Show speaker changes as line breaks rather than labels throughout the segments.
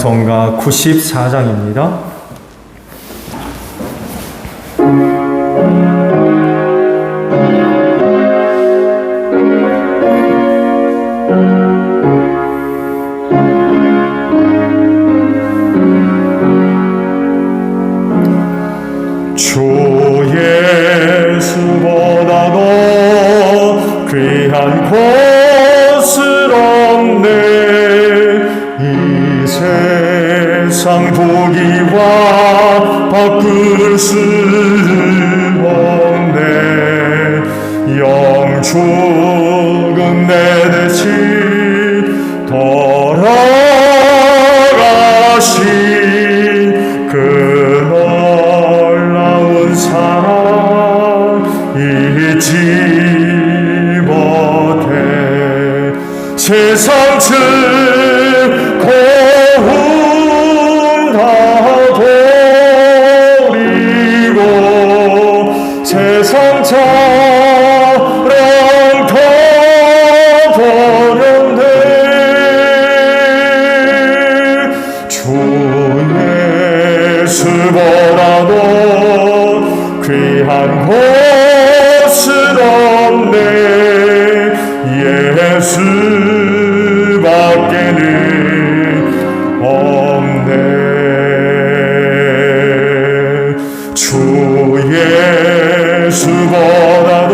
찬송가 94장입니다.
주 예수보다도 귀한 곳은 없네. 이 세상 보기와 바꿀 수 없네. 영축은 내 대신 돌아가신 그 사랑 잊지 못해. 세상 즐거움 다 버리고 세상 자랑 다 버렸네. 주 예수보다도 귀한 곳은 없네. 예수밖에는 없네. 주 예수보다도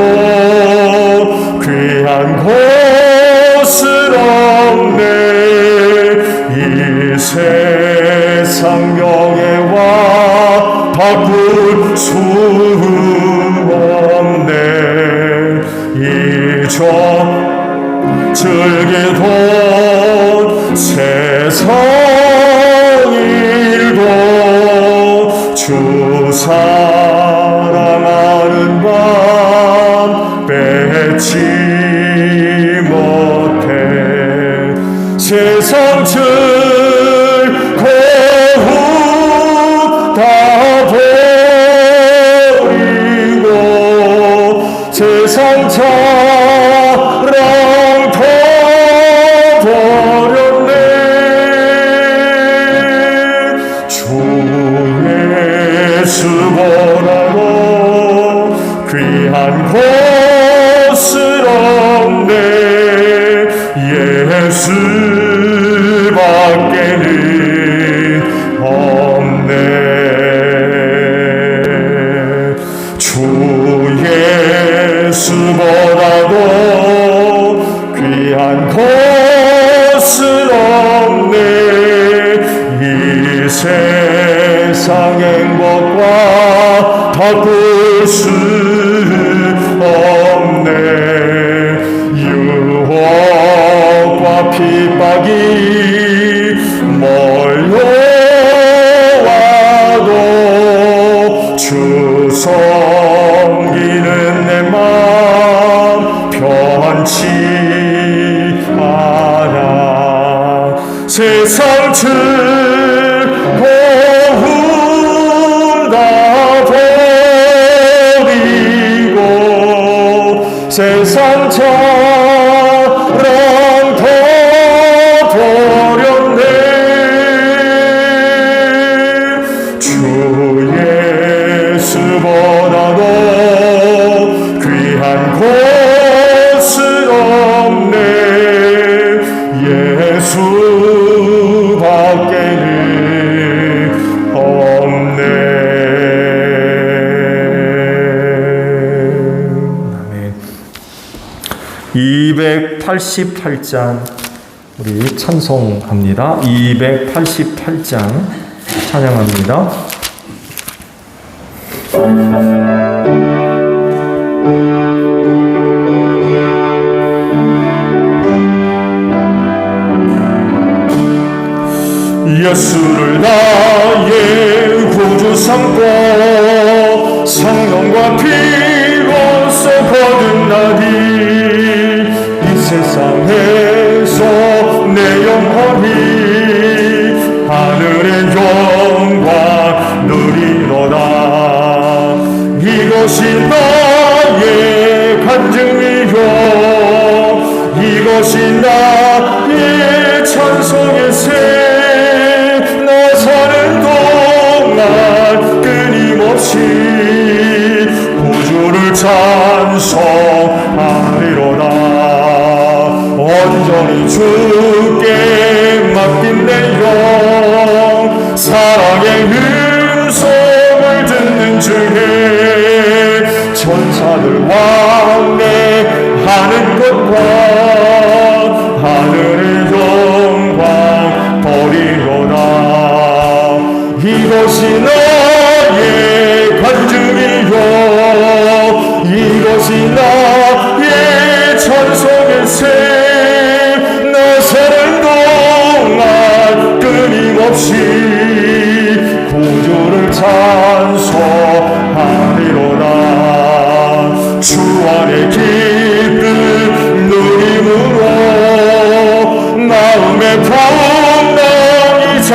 귀한 곳은 없네. 이 세상 명예와 바꿀 수 없네. 잊어 즐기던 세상 일도 주 사랑하는 밤 뺏지 못해. 세상 즐거움 다 버리고 세상 자랑 다 버렸네. 주 예수보다도 귀한 곳은 없네. 예수밖에는 없네. 주 예수보다도 귀한 곳은 없네. 이 세상 행복과 바꿀 수 없네. 유혹과 핍박이 몰려와도 주 섬기는 내 맘 변치 않아. 세상 즐거움 다 버리고 세상 자랑 다 버렸네. 주 예수보다도 귀한 곳은 없네. 예수밖에는 없네.
아멘. 288장 우리 찬송합니다. 288장 찬양합니다.
예수를 나의 구주 삼고 성령과 피로써 거듭 나니 이 세상에서 내 영혼이 하늘의 영광 누리로다. 이것이 나의 간증이요 이것이 나의 찬송의 새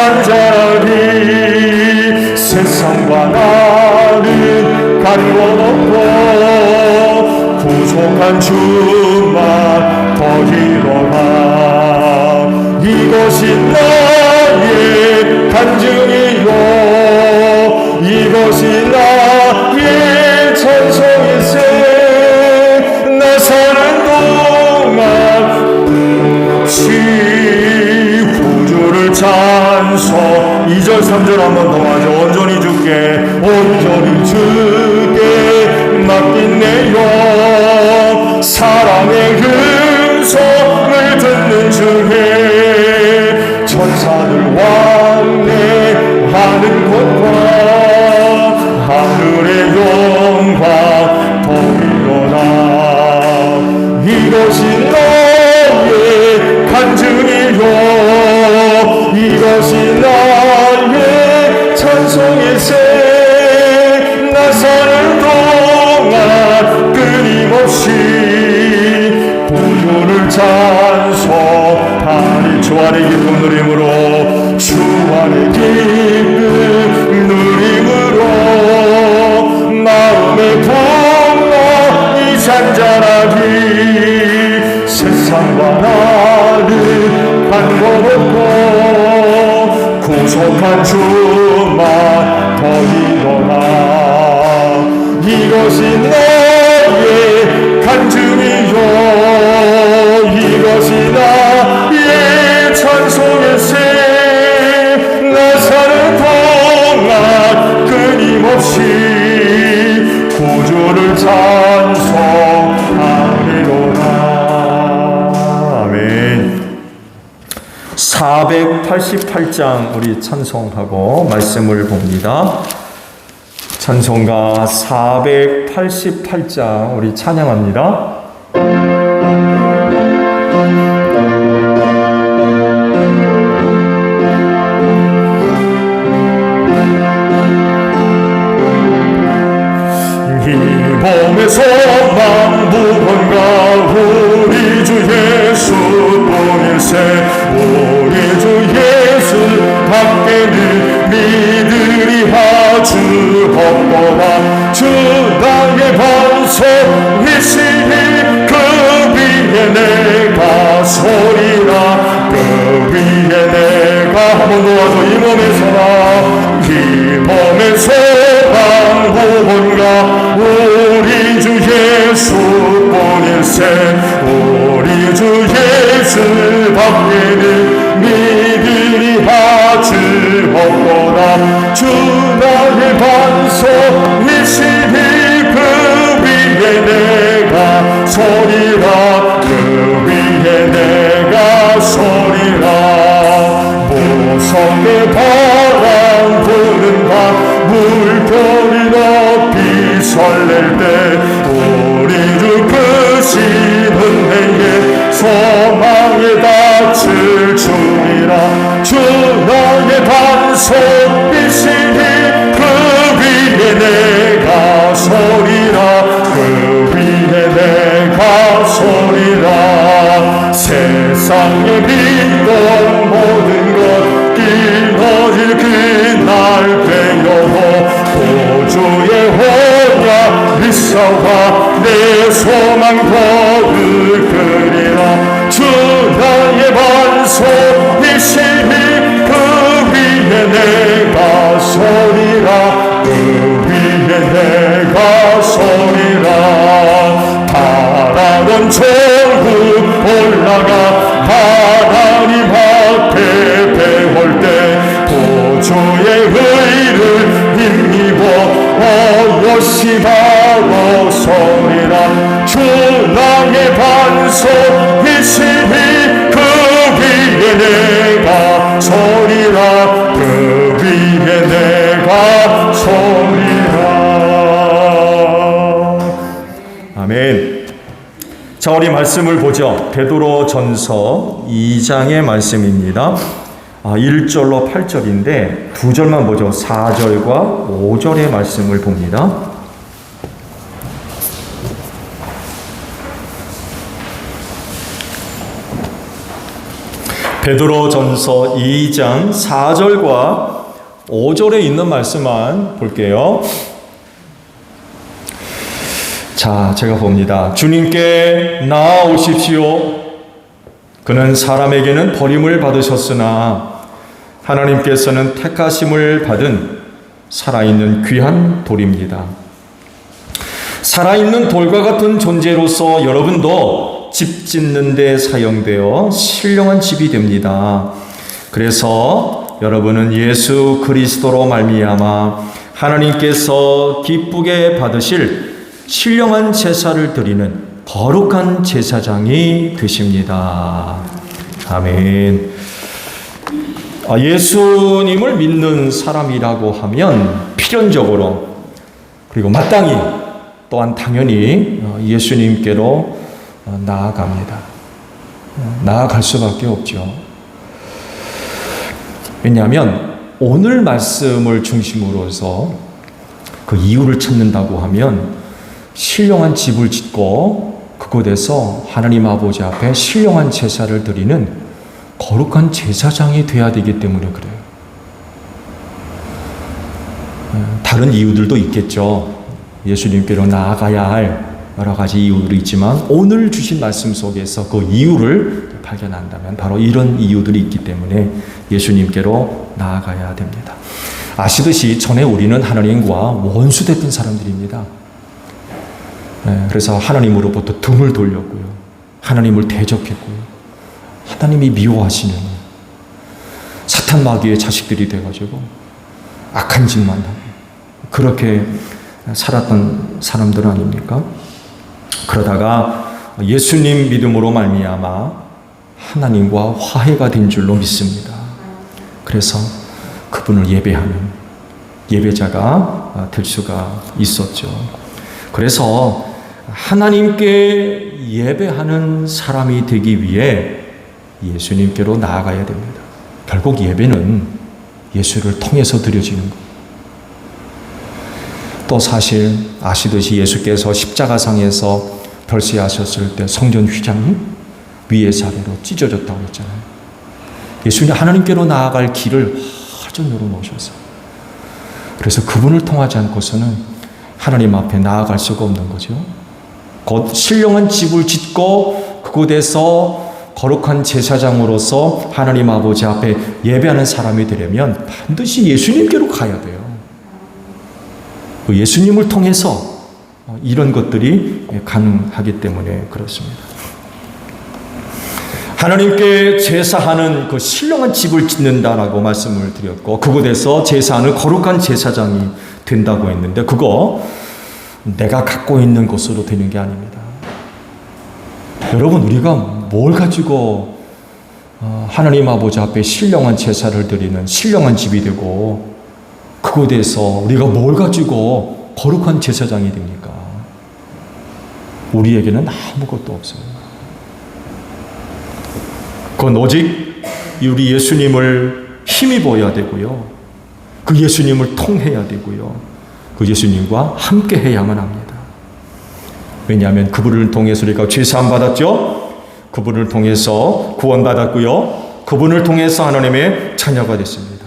잔잔하리 세상과 나를 가리워놓고 부족한 주만 더이로라 이것이 나의 간증이요 이것이 나의 찬송일세 나 사는 동안 구주를 찬송 2절 3절 한번 더 하죠 온전히 주께 맡긴 내 영 사랑의 음성을 듣는 중에 천사들 왕래하는 곳과 하늘의 영광 보이로다 이것이 나의 간증이요 이것이 나의 찬송일세 나 사는 동안 끊임없이 구주를 찬송하리 주 안의 기쁜 누림으로 주 안의 기쁜 누림으로 마음의 풍랑이 잔잔하리 세상과 나를 관건없고 구속한 주만 더이로라 이것이 나의 간증이요 이것이 나의 찬송일세 나 사는 동안 끊임없이 구주를 찬송하리로라 아멘
488장 우리 찬송하고 말씀을 봅니다. 찬송가 488장 우리 찬양합니다.
이 몸의 소망 무언가 우리 주 예수뿐일세 우리 주 예수 밖에는 믿으리 하주 없도다 주 나의 반석이시니 그 위에 내가 서리라 그 위에 내가 한번 도와줘 이 몸의 소망 이 몸의 소망 무언가 우리 주 예수뿐일세 우리 주 예수 밖에는 믿으리 하지 없도다 주 나의 반석이시니 그 위에 내가 서리라 그 위에 내가 서리라 무섭게 바람 부는 밤 물결이 높이 설렐 때 우리 주 크시는 해에 소망에 닿을 주리라 주 나의 반석이시니 그 위에 내가 서리라 그 위에 내가 서리라 세상에 빛던 모든 것 끊어질 그날 되어도 구주의 혼약 미사와 내 소망 거두으리라 주 나의 반석이시니 그 위에 내가 서리라 그 위에 내가 서리라 바라던 천국 올라가 하나님 앞에 배울 때 구주의 의를 힘입어 오시바로 서리라 주 나의 반석이시니 그 위에 내가 서리라 그 위에 내가 서리라
아멘. 자, 우리 말씀을 보죠. 베드로 전서 2장의 말씀입니다. 1절로 8절인데 두 절만 보죠. 4절과 5절의 말씀을 봅니다. 베드로전서 2장 4절과 5절에 있는 말씀만 볼게요. 자, 제가 봅니다. 주님께 나아오십시오. 그는 사람에게는 버림을 받으셨으나 하나님께서는 택하심을 받은 살아있는 귀한 돌입니다. 살아있는 돌과 같은 존재로서 여러분도 집 짓는 데 사용되어 신령한 집이 됩니다. 그래서 여러분은 예수 그리스도로 말미암아 하나님께서 기쁘게 받으실 신령한 제사를 드리는 거룩한 제사장이 되십니다. 아멘. 예수님을 믿는 사람이라고 하면 필연적으로 그리고 마땅히 또한 당연히 예수님께로 나아갑니다. 나아갈 수밖에 없죠. 왜냐하면 오늘 말씀을 중심으로서 그 이유를 찾는다고 하면 신령한 집을 짓고 그곳에서 하나님 아버지 앞에 신령한 제사를 드리는 거룩한 제사장이 돼야 되기 때문에 그래요. 다른 이유들도 있겠죠. 예수님께로 나아가야 할 여러 가지 이유들이 있지만 오늘 주신 말씀 속에서 그 이유를 발견한다면 바로 이런 이유들이 있기 때문에 예수님께로 나아가야 됩니다. 아시듯이 전에 우리는 하나님과 원수됐던 사람들입니다. 그래서 하나님으로부터 등을 돌렸고요. 하나님을 대적했고요. 하나님이 미워하시는 사탄 마귀의 자식들이 돼가지고 악한 짓만 하고 그렇게 살았던 사람들 아닙니까? 그러다가 예수님 믿음으로 말미암아 하나님과 화해가 된 줄로 믿습니다. 그래서 그분을 예배하는 예배자가 될 수가 있었죠. 그래서 하나님께 예배하는 사람이 되기 위해 예수님께로 나아가야 됩니다. 결국 예배는 예수를 통해서 드려지는 것. 또 사실 아시듯이 예수께서 십자가상에서 별세하셨을 때 성전 휘장이 위에서 아래로 찢어졌다고 했잖아요. 예수님 하나님께로 나아갈 길을 활짝 열어놓으셨어요. 그래서 그분을 통하지 않고서는 하나님 앞에 나아갈 수가 없는 거죠. 곧 신령한 집을 짓고 그곳에서 거룩한 제사장으로서 하나님 아버지 앞에 예배하는 사람이 되려면 반드시 예수님께로 가야 돼요. 그 예수님을 통해서 이런 것들이 가능하기 때문에 그렇습니다. 하나님께 제사하는 그 신령한 집을 짓는다라고 말씀을 드렸고 그곳에서 제사하는 거룩한 제사장이 된다고 했는데 그거 내가 갖고 있는 것으로 되는 게 아닙니다. 여러분 우리가 뭘 가지고 하나님 아버지 앞에 신령한 제사를 드리는 신령한 집이 되고 그곳에서 우리가 뭘 가지고 거룩한 제사장이 됩니까? 우리에게는 아무것도 없어요. 그건 오직 우리 예수님을 힘입어야 되고요. 그 예수님을 통해야 되고요. 그 예수님과 함께 해야만 합니다. 왜냐하면 그분을 통해서 우리가 죄사함 받았죠. 그분을 통해서 구원받았고요. 그분을 통해서 하나님의 자녀가 됐습니다.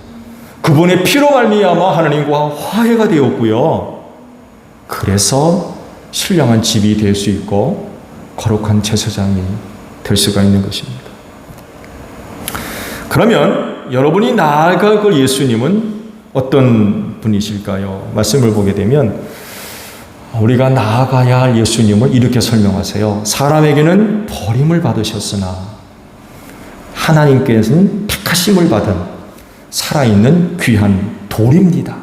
그분의 피로 말미암아 하나님과 화해가 되었고요. 그래서 신령한 집이 될 수 있고 거룩한 제사장이 될 수가 있는 것입니다. 그러면 여러분이 나아갈 그 예수님은 어떤 분이실까요? 말씀을 보게 되면 우리가 나아가야 할 예수님을 이렇게 설명하세요. 사람에게는 버림을 받으셨으나 하나님께서는 택하심을 받은 살아있는 귀한 돌입니다.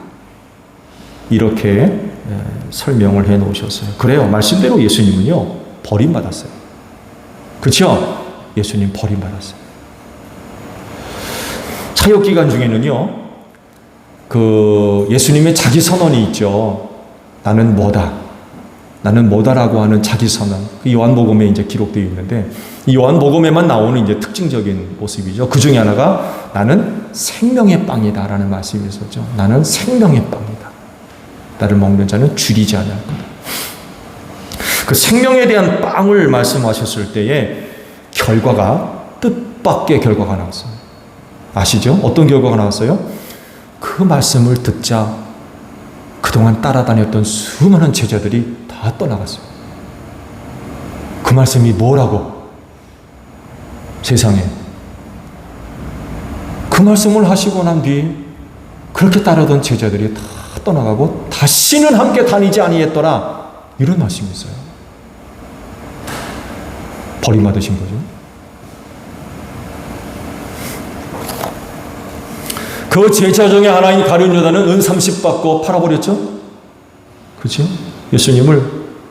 이렇게 설명을 해 놓으셨어요. 그래요. 말씀대로 예수님은요, 버림받았어요. 그렇죠? 예수님 버림받았어요. 사역 기간 중에는요, 그 예수님의 자기 선언이 있죠. 나는 뭐다. 나는 뭐다라고 하는 자기 선언. 그 요한복음에 이제 기록되어 있는데 이 요한복음에만 나오는 이제 특징적인 모습이죠. 그 중에 하나가 나는 생명의 빵이다라는 말씀이 있었죠. 나는 생명의 빵이다. 나를 먹는 자는 줄이지 않을 거다. 그 생명에 대한 빵을 말씀하셨을 때에 결과가 뜻밖의 결과가 나왔어요. 아시죠? 어떤 결과가 나왔어요? 그 말씀을 듣자 그동안 따라다녔던 수많은 제자들이 다 떠나갔어요. 그 말씀이 뭐라고? 세상에. 그 말씀을 하시고 난 뒤에 그렇게 따르던 제자들이 다 떠나가고 다시는 함께 다니지 아니했더라. 이런 말씀이 있어요. 버림받으신 거죠. 그 제자 중에 하나인 가룟 유다는 은 30 받고 팔아버렸죠. 그렇죠? 예수님을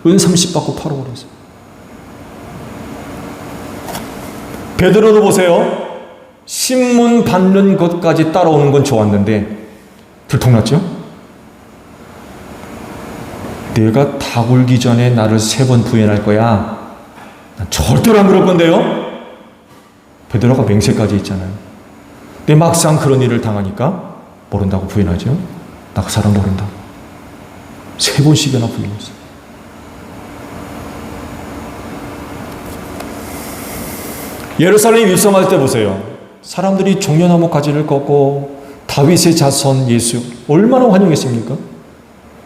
은 30 받고 팔아버렸어요. 베드로도 보세요. 신문 받는 것까지 따라오는 건 좋았는데 들통났죠? 내가 다 굴기 전에 나를 3번 부인할 거야. 난 절대로 안 그럴 건데요. 베드로가 맹세까지 있잖아요. 근데 막상 그런 일을 당하니까 모른다고 부인하죠. 나 그 사람 모른다. 3번씩이나 부인했어요. 예루살렘 입성할 때 보세요. 사람들이 종려나무 가지를 꺾고 다윗의 자손 예수 얼마나 환영했습니까?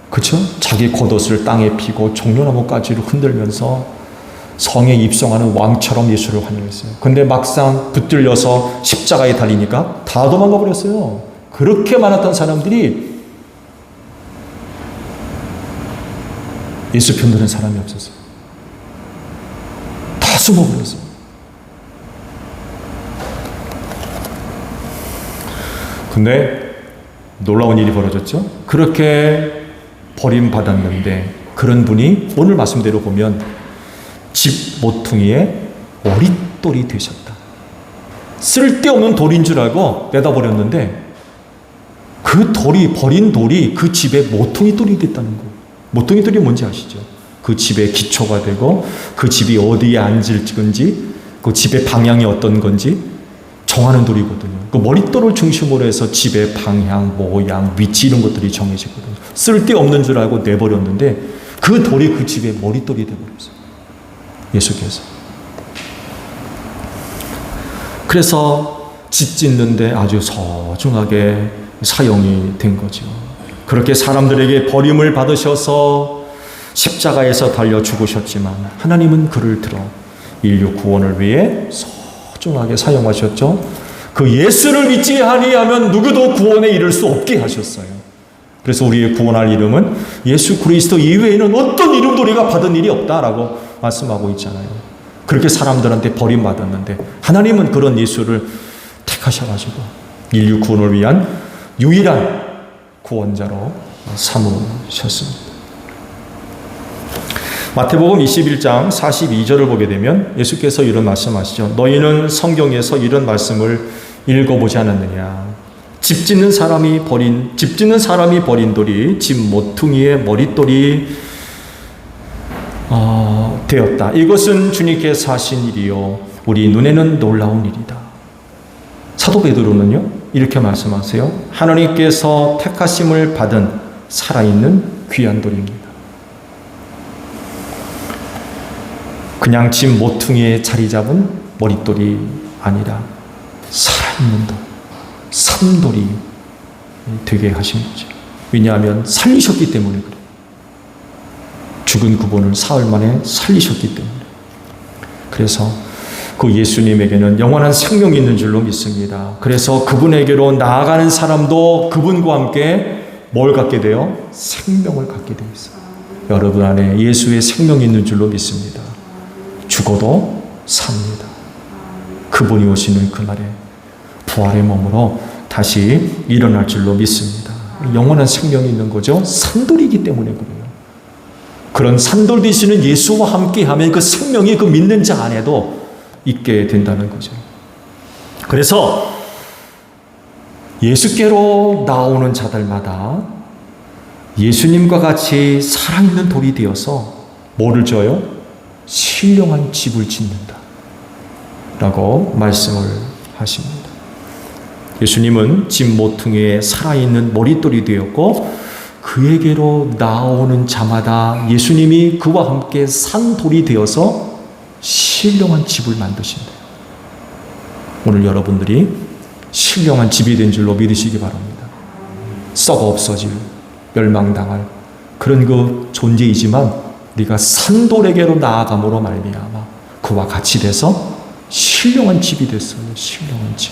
그렇죠? 자기 겉옷을 땅에 피고 종려나무 가지를 흔들면서 성에 입성하는 왕처럼 예수를 환영했어요. 근데 막상 붙들려서 십자가에 달리니까 다 도망가 버렸어요. 그렇게 많았던 사람들이 예수 편드는 사람이 없었어요. 다 숨어버렸어요. 근데 놀라운 일이 벌어졌죠. 그렇게 버림받았는데 그런 분이 오늘 말씀대로 보면 집 모퉁이에 머릿돌이 되셨다. 쓸데없는 돌인 줄 알고 내다버렸는데 그 돌이, 버린 돌이 그 집의 모퉁이 돌이 됐다는 거예요. 모퉁이 돌이 뭔지 아시죠? 그 집의 기초가 되고 그 집이 어디에 앉을 건지 그 집의 방향이 어떤 건지 정하는 돌이거든요. 그 머릿돌을 중심으로 해서 집의 방향, 모양, 위치 이런 것들이 정해지거든요. 쓸데없는 줄 알고 내버렸는데 그 돌이 그 집의 머릿돌이 되어버렸어요. 예수께서. 그래서 집 짓는데 아주 소중하게 사용이 된 거죠. 그렇게 사람들에게 버림을 받으셔서 십자가에서 달려 죽으셨지만 하나님은 그를 들어 인류 구원을 위해 소중하게 사용하셨죠. 그 예수를 믿지 아니하면 누구도 구원에 이를 수 없게 하셨어요. 그래서 우리의 구원할 이름은 예수 그리스도 이외에는 어떤 이름도 우리가 받은 일이 없다라고 말씀하고 있잖아요. 그렇게 사람들한테 버림받았는데 하나님은 그런 예수를 택하셔가지고 인류 구원을 위한 유일한 구원자로 삼으셨습니다. 마태복음 21장 42절을 보게 되면 예수께서 이런 말씀하시죠. 너희는 성경에서 이런 말씀을 읽어보지 않았느냐. 집 짓는 사람이 버린 돌이 집 모퉁이의 머릿돌이 되었다. 이것은 주님께서 하신 일이요 우리 눈에는 놀라운 일이다. 사도 베드로는요 이렇게 말씀하세요. 하나님께서 택하심을 받은 살아있는 귀한 돌입니다. 그냥 집 모퉁이에 자리 잡은 머릿돌이 아니라 살아있는 돌, 산돌이 되게 하신 거죠. 왜냐하면 살리셨기 때문에 그래요. 죽은 그분을 사흘 만에 살리셨기 때문에. 그래서 그 예수님에게는 영원한 생명이 있는 줄로 믿습니다. 그래서 그분에게로 나아가는 사람도 그분과 함께 뭘 갖게 돼요? 생명을 갖게 되어 있어요. 여러분 안에 예수의 생명이 있는 줄로 믿습니다. 죽어도 삽니다. 그분이 오시는 그날에 부활의 몸으로 다시 일어날 줄로 믿습니다. 영원한 생명이 있는 거죠. 산돌이기 때문에 그래요. 그런 산돌 되시는 예수와 함께하면 그 생명이 그 믿는 자 안에도 있게 된다는 거죠. 그래서 예수께로 나오는 자들마다 예수님과 같이 살아있는 돌이 되어서 뭐를 줘요? 신령한 집을 짓는다 라고 말씀을 하십니다. 예수님은 집 모퉁이에 살아있는 머릿돌이 되었고 그에게로 나오는 자마다 예수님이 그와 함께 산 돌이 되어서 신령한 집을 만드신다. 오늘 여러분들이 신령한 집이 된 줄로 믿으시기 바랍니다. 썩어 없어질, 멸망당할 그런 그 존재이지만 우리가 산돌에게로 나아감으로 말미암아 그와 같이 돼서 신령한 집이 됐어요. 신령한 집.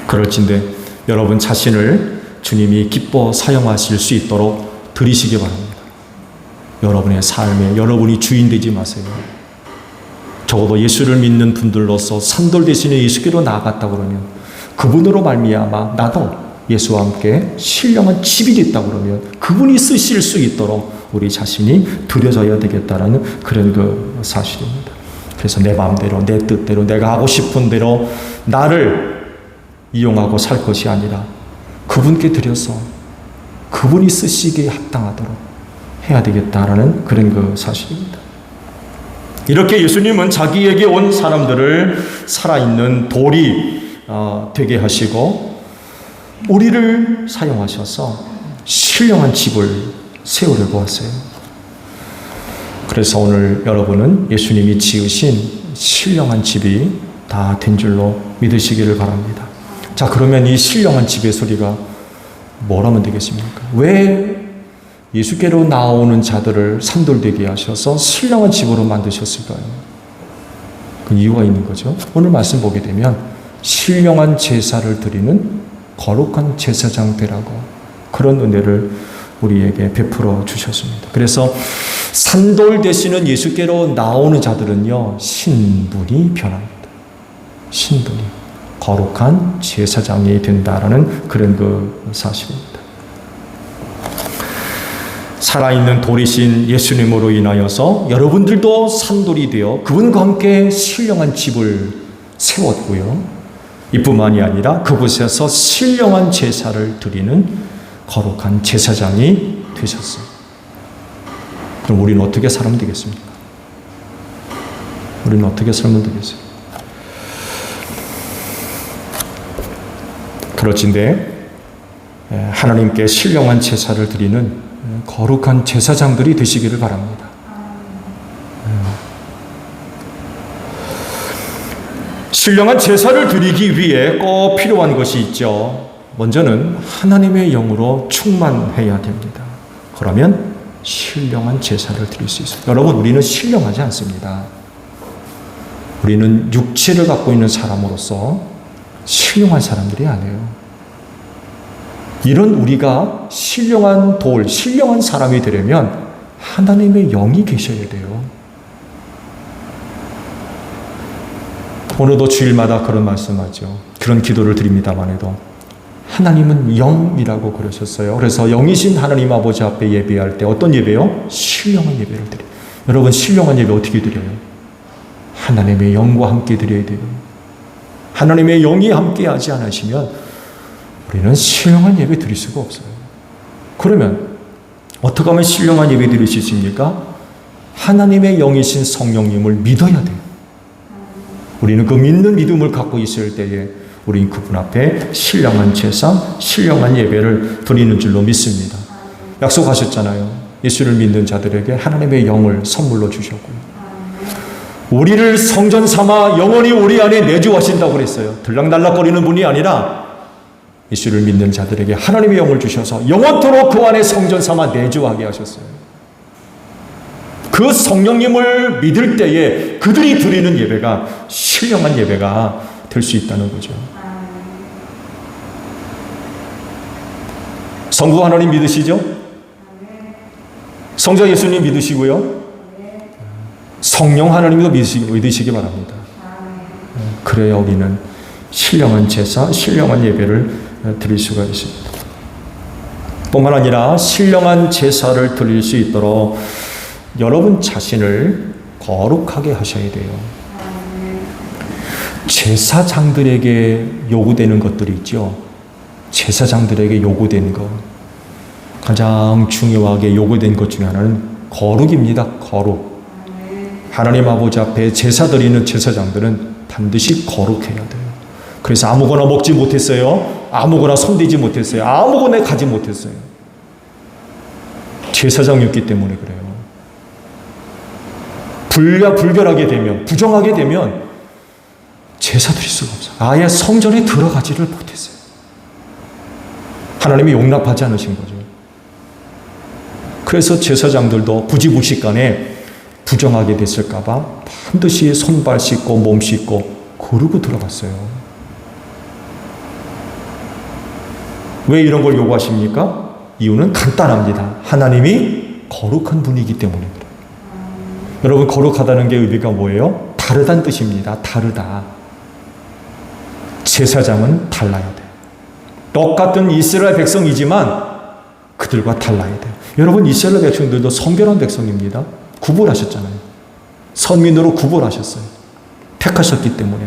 그럴진데 여러분 자신을 주님이 기뻐 사용하실 수 있도록 드리시기 바랍니다. 여러분의 삶에 여러분이 주인 되지 마세요. 적어도 예수를 믿는 분들로서 산돌 대신에 예수께로 나아갔다 그러면 그분으로 말미암아 나도 예수와 함께 신령한 집이 됐다 그러면 그분이 쓰실 수 있도록 우리 자신이 드려져야 되겠다라는 그런 그 사실입니다. 그래서 내 마음대로 내 뜻대로 내가 하고 싶은 대로 나를 이용하고 살 것이 아니라 그분께 드려서 그분이 쓰시기에 합당하도록 해야 되겠다라는 그런 그 사실입니다. 이렇게 예수님은 자기에게 온 사람들을 살아있는 돌이 되게 하시고 우리를 사용하셔서 신령한 집을 세우려고 하세요. 그래서 오늘 여러분은 예수님이 지으신 신령한 집이 다 된 줄로 믿으시기를 바랍니다. 자, 그러면 이 신령한 집의 소리가 뭐라면 되겠습니까? 왜 예수께로 나오는 자들을 산돌되게 하셔서 신령한 집으로 만드셨을까요? 그 이유가 있는 거죠. 오늘 말씀 보게 되면 신령한 제사를 드리는 거룩한 제사장 되라고 그런 은혜를 우리에게 베풀어 주셨습니다. 그래서 산돌 되시는 예수께로 나오는 자들은요, 신분이 변합니다. 신분이 거룩한 제사장이 된다라는 그런 그 사실입니다. 살아있는 돌이신 예수님으로 인하여서 여러분들도 산돌이 되어 그분과 함께 신령한 집을 세웠고요. 이뿐만이 아니라 그곳에서 신령한 제사를 드리는 거룩한 제사장이 되셨어요. 그럼 우리는 어떻게 살면 되겠습니까? 우리는 어떻게 살면 되겠어요? 그렇진데 하나님께 신령한 제사를 드리는 거룩한 제사장들이 되시기를 바랍니다. 신령한 제사를 드리기 위해 꼭 필요한 것이 있죠. 먼저는 하나님의 영으로 충만해야 됩니다. 그러면 신령한 제사를 드릴 수 있어요. 여러분, 우리는 신령하지 않습니다. 우리는 육체를 갖고 있는 사람으로서 신령한 사람들이 아니에요. 이런 우리가 신령한 돌, 신령한 사람이 되려면 하나님의 영이 계셔야 돼요. 오늘도 주일마다 그런 말씀하죠. 그런 기도를 드립니다만 해도 하나님은 영이라고 그러셨어요. 그래서 영이신 하나님 아버지 앞에 예배할 때 어떤 예배요? 신령한 예배를 드려요. 여러분, 신령한 예배 어떻게 드려요? 하나님의 영과 함께 드려야 돼요. 하나님의 영이 함께 하지 않으시면 우리는 신령한 예배 드릴 수가 없어요. 그러면 어떻게 하면 신령한 예배 드릴 수 있습니까? 하나님의 영이신 성령님을 믿어야 돼요. 우리는 그 믿는 믿음을 갖고 있을 때에 우리는 그분 앞에 신령한 제사, 신령한 예배를 드리는 줄로 믿습니다. 약속하셨잖아요. 예수를 믿는 자들에게 하나님의 영을 선물로 주셨고요. 우리를 성전 삼아 영원히 우리 안에 내주하신다고 그랬어요. 들락날락거리는 분이 아니라 예수를 믿는 자들에게 하나님의 영을 주셔서 영원토록 그 안에 성전 삼아 내주하게 하셨어요. 그 성령님을 믿을 때에 그들이 드리는 예배가 신령한 예배가 될 수 있다는 거죠. 성부 하나님 믿으시죠? 성자 예수님 믿으시고요. 성령 하나님도 믿으시기 바랍니다. 그래야 우리는 신령한 제사, 신령한 예배를 드릴 수가 있습니다. 뿐만 아니라 신령한 제사를 드릴 수 있도록 여러분 자신을 거룩하게 하셔야 돼요. 제사장들에게 요구되는 것들이 있죠. 제사장들에게 요구된 것. 가장 중요하게 요구된 것 중에 하나는 거룩입니다. 거룩. 하나님 아버지 앞에 제사 드리는 제사장들은 반드시 거룩해야 돼요. 그래서 아무거나 먹지 못했어요. 아무거나 손대지 못했어요. 아무거나 가지 못했어요. 제사장이었기 때문에 그래요. 불결하게 되면, 부정하게 되면 제사 드릴 수가 없어요. 아예 성전에 들어가지를 못했어요. 하나님이 용납하지 않으신 거죠. 그래서 제사장들도 부지불식간에 부정하게 됐을까봐 반드시 손발 씻고 몸 씻고 그러고 들어갔어요. 왜 이런 걸 요구하십니까? 이유는 간단합니다. 하나님이 거룩한 분이기 때문에 그래요. 여러분, 거룩하다는 게 의미가 뭐예요? 다르다는 뜻입니다. 다르다. 제사장은 달라야 돼요. 똑같은 이스라엘 백성이지만 그들과 달라야 돼요. 여러분, 이스라엘 백성들도 성결한 백성입니다. 구분하셨잖아요. 선민으로 구분하셨어요. 택하셨기 때문에.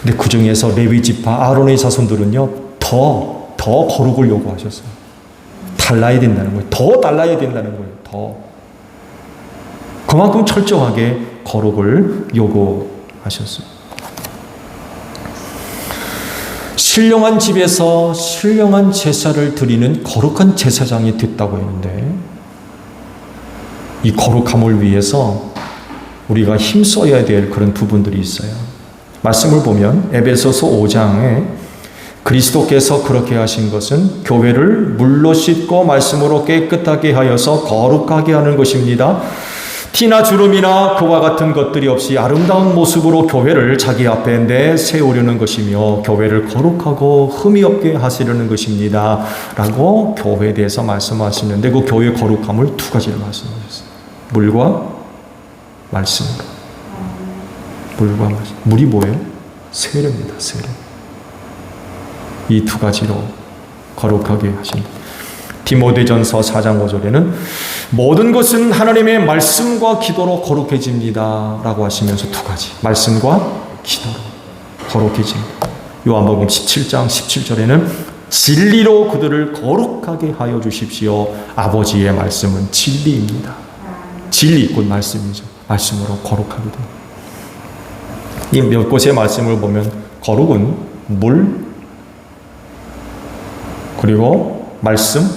근데 그 중에서 레위 지파 아론의 자손들은요, 더 거룩을 요구하셨어요. 달라야 된다는 거예요. 더 달라야 된다는 거예요. 더. 그만큼 철저하게 거룩을 요구하셨어요. 신령한 집에서 신령한 제사를 드리는 거룩한 제사장이 됐다고 했는데, 이 거룩함을 위해서 우리가 힘써야 될 그런 부분들이 있어요. 말씀을 보면 에베소서 5장에 그리스도께서 그렇게 하신 것은 교회를 물로 씻고 말씀으로 깨끗하게 하여서 거룩하게 하는 것입니다. 티나 주름이나 그와 같은 것들이 없이 아름다운 모습으로 교회를 자기 앞에 내세우려는 것이며 교회를 거룩하고 흠이 없게 하시려는 것입니다. 라고 교회에 대해서 말씀하시는데, 그 교회의 거룩함을 두 가지를 말씀하셨어요. 물과 말씀으로. 물과 말씀. 물이 뭐예요? 세례입니다. 세례. 이 두 가지로 거룩하게 하신다. 디모데전서 4장 5절에는 모든 것은 하나님의 말씀과 기도로 거룩해집니다. 라고 하시면서 두 가지. 말씀과 기도로 거룩해집니다. 요한복음 17장 17절에는 진리로 그들을 거룩하게 하여 주십시오. 아버지의 말씀은 진리입니다. 진리, 곧 말씀이죠. 말씀으로 거룩하게 됩니다. 이 몇 곳의 말씀을 보면 거룩은 물, 그리고 말씀,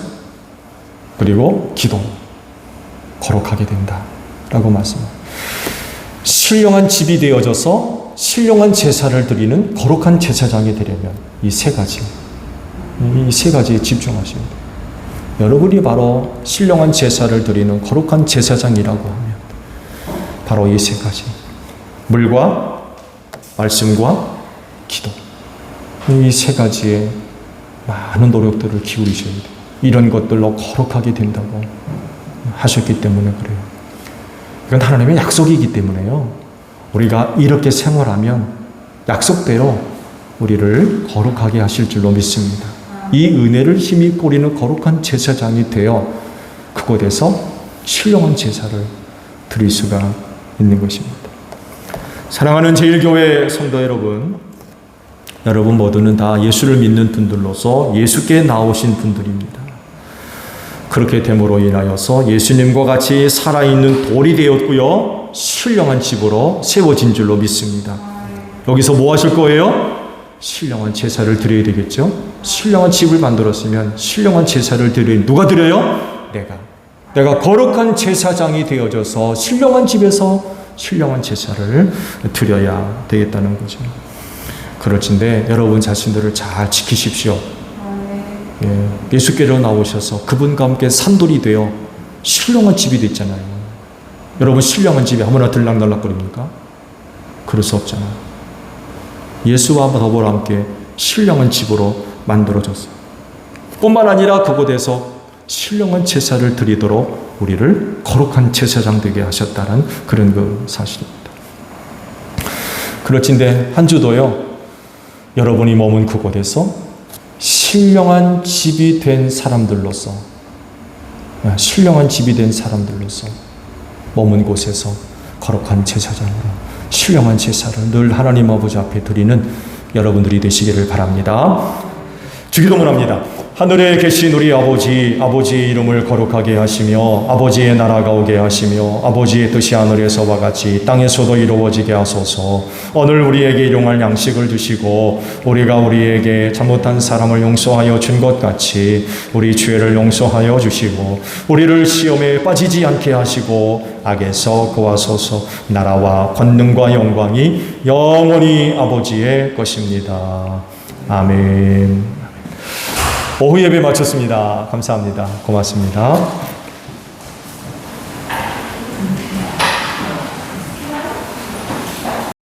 그리고 기도, 거룩하게 된다라고 말씀합니다. 신령한 집이 되어져서 신령한 제사를 드리는 거룩한 제사장이 되려면 이 세 가지에 집중하셔야 돼요. 여러분이 바로 신령한 제사를 드리는 거룩한 제사장이라고 하면 바로 이 세 가지, 물과 말씀과 기도, 이 세 가지에 많은 노력들을 기울이셔야 돼요. 이런 것들로 거룩하게 된다고 하셨기 때문에 그래요. 이건 하나님의 약속이기 때문에요. 우리가 이렇게 생활하면 약속대로 우리를 거룩하게 하실 줄로 믿습니다. 이 은혜를 힘입 우리는 거룩한 제사장이 되어 그곳에서 신령한 제사를 드릴 수가 있는 것입니다. 사랑하는 제1교회 성도 여러분, 여러분 모두는 다 예수를 믿는 분들로서 예수께 나오신 분들입니다. 그렇게 됨으로 인하여서 예수님과 같이 살아있는 돌이 되었고요, 신령한 집으로 세워진 줄로 믿습니다. 여기서 뭐 하실 거예요? 신령한 제사를 드려야 되겠죠? 신령한 집을 만들었으면 신령한 제사를 드려야, 누가 드려요? 내가 거룩한 제사장이 되어져서 신령한 집에서 신령한 제사를 드려야 되겠다는 거죠. 그렇진데 여러분 자신들을 잘 지키십시오. 예수께로 나오셔서 그분과 함께 산돌이 되어 신령한 집이 됐잖아요. 여러분, 신령한 집에 아무나 들락날락거립니까? 그럴 수 없잖아요. 예수와 더불어 함께 신령한 집으로 만들어졌어요. 뿐만 아니라 그곳에서 신령한 제사를 드리도록 우리를 거룩한 제사장 되게 하셨다는 그런 그 사실입니다. 그렇진데 한 주도요, 여러분이 머문 그곳에서 신령한 집이 된 사람들로서 머문 곳에서 거룩한 제사장으로 신령한 제사를 늘 하나님 아버지 앞에 드리는 여러분들이 되시기를 바랍니다. 주기도문합니다. 하늘에 계신 우리 아버지의 이름을 거룩하게 하시며 아버지의 나라가 오게 하시며 아버지의 뜻이 하늘에서와 같이 땅에서도 이루어지게 하소서. 오늘 우리에게 일용할 양식을 주시고 우리가 우리에게 잘못한 사람을 용서하여 준 것 같이 우리 죄를 용서하여 주시고 우리를 시험에 빠지지 않게 하시고 악에서 구하소서. 나라와 권능과 영광이 영원히 아버지의 것입니다. 아멘. 오후 예배 마쳤습니다. 감사합니다. 고맙습니다.